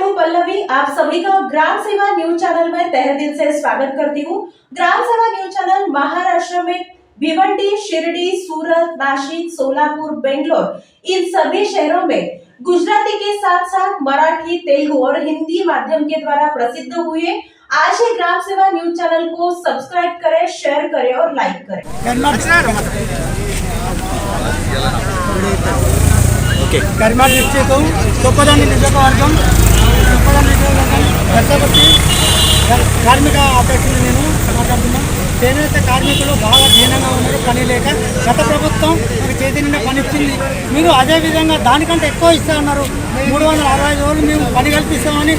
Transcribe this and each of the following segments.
हूं पल्लवी। आप सभी का ग्राम सेवा न्यूज चैनल में तहे दिल से स्वागत करती हूं। ग्राम सेवा न्यूज चैनल महाराष्ट्र में भिवंडी, शिरडी, सूरत, नासिक, सोलापुर, बेंगलोर इन सभी शहरों में गुजराती के साथ साथ मराठी, तेलुगु और हिंदी माध्यम के द्वारा प्रसिद्ध हुए। आज ही ग्राम सेवा न्यूज चैनल को सब्सक्राइब करें, शेयर करें और लाइक करें। कर्मा डिस्ट्रिक्ट चोपदानी नियोजकवर्गం దర్శపతి కార్మిక అధ్యక్షుడు నేను మాట్లాడుతున్నా। చేనేత కార్మికులు బాగా దీనంగా ఉన్నారు, పని లేక గత ప్రభుత్వం మనకు చేతి నిండా పని ఇచ్చింది। మీరు అదేవిధంగా దానికంటే ఎక్కువ ఇస్తా ఉన్నారు, 365 రోజులు మేము పని కల్పిస్తామని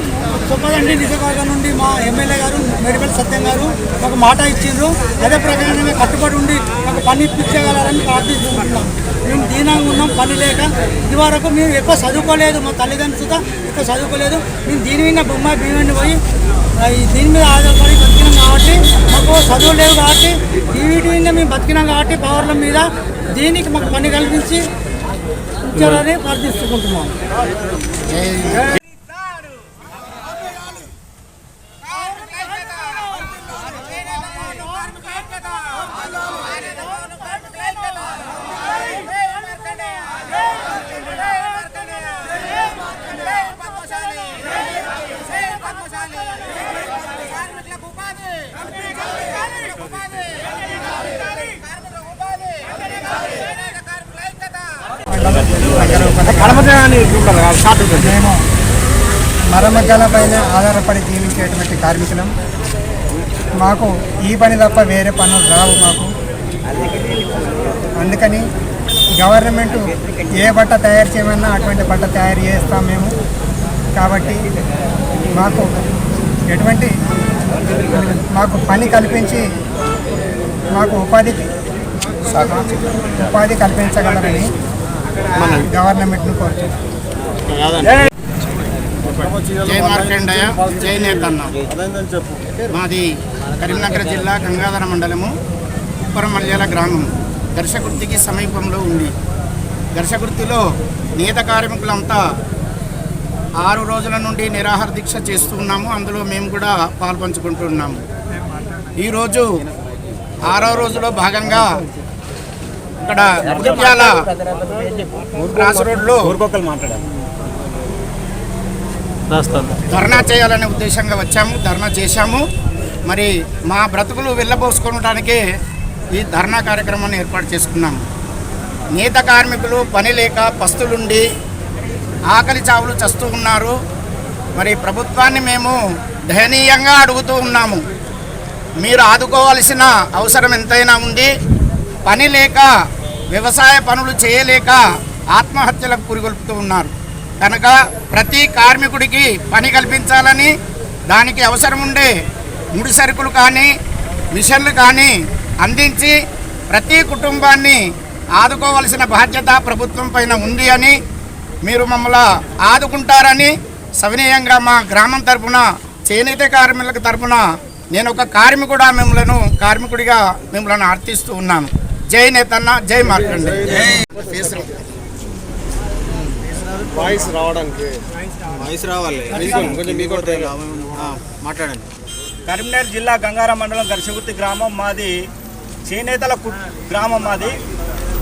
చొప్పదండి నియోజకవర్గం నుండి మా ఎమ్మెల్యే గారు మేడిపల్లి సత్యం గారు మాకు మాట ఇచ్చిండ్రు। అదే ప్రకారంగా కట్టుబడి ఉండి మాకు పని ఇప్పించగలరని ప్రార్థిస్తున్నాం। మేము దీనంగా ఉన్నాం, పని లేక ఇదివరకు మేము ఎక్కువ చదువుకోలేదు, మా తల్లిదండ్రులు సుతా ఎక్కువ చదువుకోలేదు। మేము దీని మీద బొమ్మాయి భీమని పోయి దీని మీద ఆధారపడి బతికినాం కాబట్టి, మాకు చదువు లేవు కాబట్టి వీటి మీద మేము బతికినాం కాబట్టి పవర్ల మీద దీనికి మాకు పని కల్పించి ఇచ్చారని ప్రార్థించుకుంటున్నాం। మేము మరమగ్గాలపైన ఆధారపడి జీవించేటువంటి కార్మికులం। మాకు ఈ పని తప్ప వేరే పనులు రావు మాకు। అందుకని గవర్నమెంట్ ఏ బట్ట తయారు చేయమన్నా అటువంటి బట్ట తయారు చేస్తాం మేము। కాబట్టి మాకు పని కల్పించి మాకు ఉపాధి కల్పించగలరని గవర్నమెంట్ను కోరుతున్నాం। జై మార్కండయ్య, జై నేతన్న। మాది కరీంనగర్ జిల్లా గంగాధర మండలము, ఉప్పరమల్యాల గ్రామం, దర్శకుర్తికి సమీపంలో ఉంది। దర్శకుర్తిలో నేత కార్మికులంతా 6 రోజుల నుండి నిరాహార దీక్ష చేస్తున్నాము, అందులో మేము కూడా పాల్పంచుకుంటున్నాము। ఈరోజు 6వ రోజులో భాగంగా ఇక్కడ ముత్యాల క్రాస్ రోడ్లో ధర్నా చేయాలనే ఉద్దేశంగా వచ్చాము, ధర్నా చేశాము। మరి మా బ్రతుకులు వెళ్ళబోసుకోవడానికే ఈ ధర్నా కార్యక్రమాన్ని ఏర్పాటు చేసుకున్నాము। నేత కార్మికులు పని లేక పస్తులుండి ఆకలి చావులు చస్తూ ఉన్నారు। మరి ప్రభుత్వాన్ని మేము దయనీయంగా అడుగుతూ ఉన్నాము, మీరు ఆదుకోవాల్సిన అవసరం ఎంతైనా ఉంది। పని లేక వ్యవసాయ పనులు చేయలేక ఆత్మహత్యలకు పురిగొల్పుతూ ఉన్నారు కనుక ప్రతి కార్మికుడికి పని కల్పించాలని, దానికి అవసరం ఉండే ముడి సరుకులు కానీ మిషన్లు కానీ అందించి ప్రతి కుటుంబాన్ని ఆదుకోవాల్సిన బాధ్యత ప్రభుత్వం పైన ఉంది అని, మీరు మమ్మల్ని ఆదుకుంటారని సవినయంగా మా గ్రామం తరపున, చేనేత కార్మికుల తరపున నేను ఒక కార్మికుడిగా మిమ్మల్ని అర్థిస్తూ ఉన్నాను। జై నేతన్న, జై మార్కండే। మాట్లాడండి। కరీంనగర్ జిల్లా గంగారా మండలం దర్శకుర్తి గ్రామం మాది, చేనేతల గ్రామం మాది।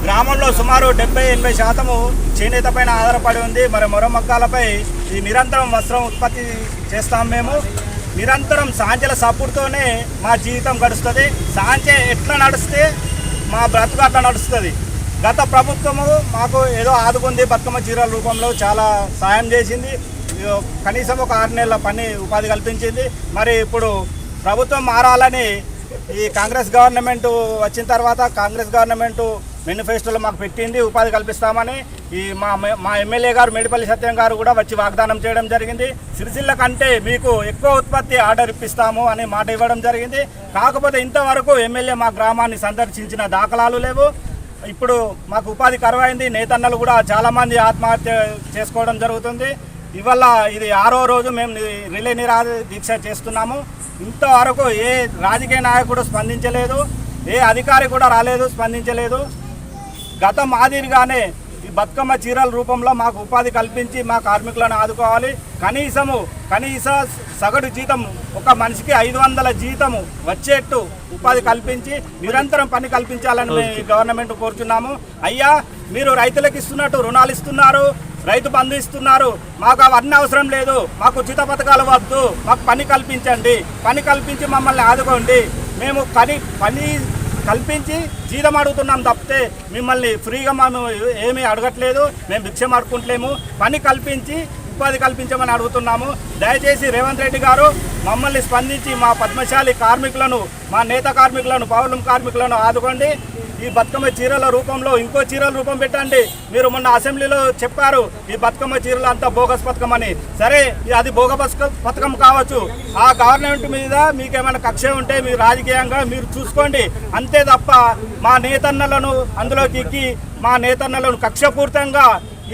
గ్రామంలో సుమారు 70-80% చేనేత పైన ఆధారపడి ఉంది। మరి మరమగ్గాలపై ఈ నిరంతరం వస్త్రం ఉత్పత్తి చేస్తాం మేము। నిరంతరం సాంచెల సపోర్ట్తోనే మా జీవితం గడుస్తుంది। సాంచె ఎట్లా నడిస్తే మా బ్రతుకు అట్లా నడుస్తుంది। గత ప్రభుత్వము మాకు ఏదో ఆదుకుంది, బతుకమ్మ చీరల రూపంలో చాలా సాయం చేసింది, కనీసం ఒక 6 నెలల పని ఉపాధి కల్పించింది। మరి ఇప్పుడు ప్రభుత్వం మారాలని ఈ కాంగ్రెస్ గవర్నమెంట్ వచ్చిన తర్వాత కాంగ్రెస్ గవర్నమెంట్ మేనిఫెస్టోలో మాకు పెట్టింది, ఉపాధి కల్పిస్తామని। ఈ మా ఎమ్మెల్యే గారు మేడిపల్లి సత్యం గారు కూడా వచ్చి వాగ్దానం చేయడం జరిగింది। సిరిసిల్ల కంటే మీకు ఎక్కువ ఉత్పత్తి ఆర్డర్ ఇప్పిస్తాము అని మాట ఇవ్వడం జరిగింది। కాకపోతే ఇంతవరకు ఎమ్మెల్యే మా గ్రామాన్ని సందర్శించిన దాఖలాలు లేవు। ఇప్పుడు మాకు ఉపాధి కరువైంది, నేతన్నలు కూడా చాలామంది ఆత్మహత్య చేసుకోవడం జరుగుతుంది। ఇవాళ ఇది 6వ రోజు మేము రిలే నిరాహార దీక్ష చేస్తున్నాము। ఇంతవరకు ఏ రాజకీయ నాయకుడు స్పందించలేదు, ఏ అధికారి కూడా రాలేదు, స్పందించలేదు। గత మాదిరిగానే ఈ బతుకమ్మ చీరల రూపంలో మాకు ఉపాధి కల్పించి మా కార్మికులను ఆదుకోవాలి. కనీస సగటు జీతం ఒక మనిషికి 500 జీతము వచ్చేట్టు ఉపాధి కల్పించి నిరంతరం పని కల్పించాలని మేము గవర్నమెంట్ కోరుచున్నాము. అయ్యా, మీరు రైతులకు ఇస్తున్నట్టు రుణాలు ఇస్తున్నారు, రైతు బంధు ఇస్తున్నారు, మాకు అవన్నీ అవసరం లేదు. మాకు ఉచిత పథకాలు వద్దు, మాకు పని కల్పించండి. పని కల్పించి మమ్మల్ని ఆదుకోండి. మేము పని కల్పించి జీతం అడుగుతున్నాం తప్పితే మిమ్మల్ని ఫ్రీగా మేము ఏమీ అడగట్లేదు. మేము భిక్షం అడుకుంటలేము. పని కల్పించి ఉపాధి కల్పించమని అడుగుతున్నాము. దయచేసి రేవంత్ రెడ్డి గారు మమ్మల్ని స్పందించి మా పద్మశాలి కార్మికులను, మా నేత కార్మికులను, పౌర్ణం కార్మికులను ఆదుకోండి. ఈ బతుకమ్మ చీరల రూపంలో ఇంకో చీరల రూపం పెట్టండి. మీరు మొన్న అసెంబ్లీలో చెప్పారు ఈ బతుకమ్మ చీరలు అంతా బోగస్ పథకం అని. సరే, అది బోగస్ పథకం కావచ్చు. ఆ గవర్నమెంట్ మీద మీకేమైనా కక్ష ఉంటే మీరు రాజకీయంగా మీరు చూసుకోండి. అంతే తప్ప మా నేతన్నలను అందులోకి ఎక్కి మా నేతన్నలను కక్షపూరితంగా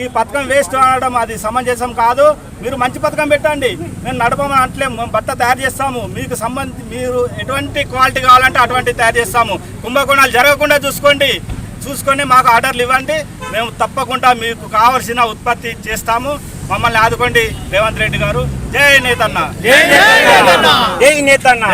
ఈ పథకం వేస్ట్ అనడం అది సమంజసం కాదు. మీరు మంచి పథకం పెట్టండి. మేము నడపమని అంటలేము, బట్ట తయారు చేస్తాము. మీకు మీరు ఎటువంటి క్వాలిటీ కావాలంటే అటువంటి తయారు చేస్తాము. కుంభకోణాలు జరగకుండా చూసుకొని మాకు ఆర్డర్లు ఇవ్వండి. మేము తప్పకుండా మీకు కావలసిన ఉత్పత్తి చేస్తాము. మమ్మల్ని ఆదుకోండి రేవంత్ రెడ్డి గారు. జై నేతన్న, జై నేతన్న.